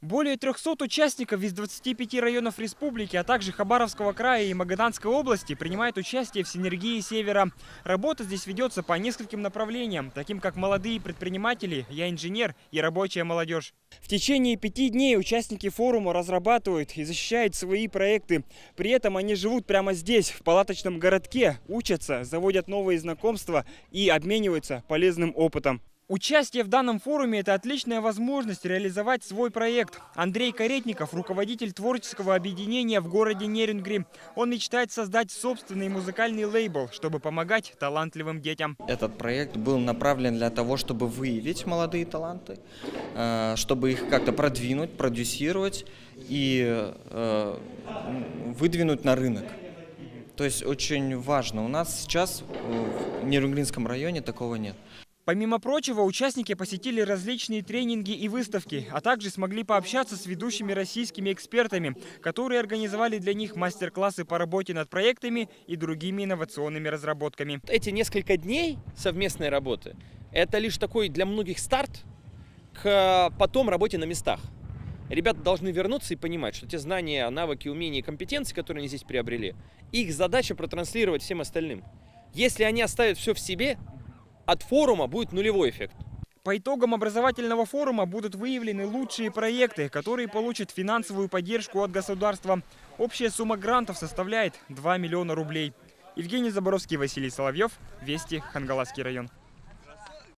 Более 300 участников из 25 районов республики, а также Хабаровского края и Магаданской области принимают участие в «Синергии Севера». Работа здесь ведется по нескольким направлениям, таким как молодые предприниматели, «Я инженер» и рабочая молодежь. В течение 5 дней участники форума разрабатывают и защищают свои проекты. При этом они живут прямо здесь, в палаточном городке, учатся, заводят новые знакомства и обмениваются полезным опытом. Участие в данном форуме – это отличная возможность реализовать свой проект. Андрей Каретников – руководитель творческого объединения в городе Нерюнгри. Он мечтает создать собственный музыкальный лейбл, чтобы помогать талантливым детям. Этот проект был направлен для того, чтобы выявить молодые таланты, чтобы их как-то продвинуть, продюсировать и выдвинуть на рынок. То есть очень важно. У нас сейчас в Нерюнгринском районе такого нет. Помимо прочего, участники посетили различные тренинги и выставки, а также смогли пообщаться с ведущими российскими экспертами, которые организовали для них мастер-классы по работе над проектами и другими инновационными разработками. Эти несколько дней совместной работы – это лишь такой для многих старт к потом работе на местах. Ребята должны вернуться и понимать, что те знания, навыки, умения и компетенции, которые они здесь приобрели, их задача протранслировать всем остальным. Если они оставят все в себе, от форума будет нулевой эффект. По итогам образовательного форума будут выявлены лучшие проекты, которые получат финансовую поддержку от государства. Общая сумма грантов составляет 2 миллиона рублей. Евгений Заборовский, Василий Соловьев. Вести, Хангаласский район.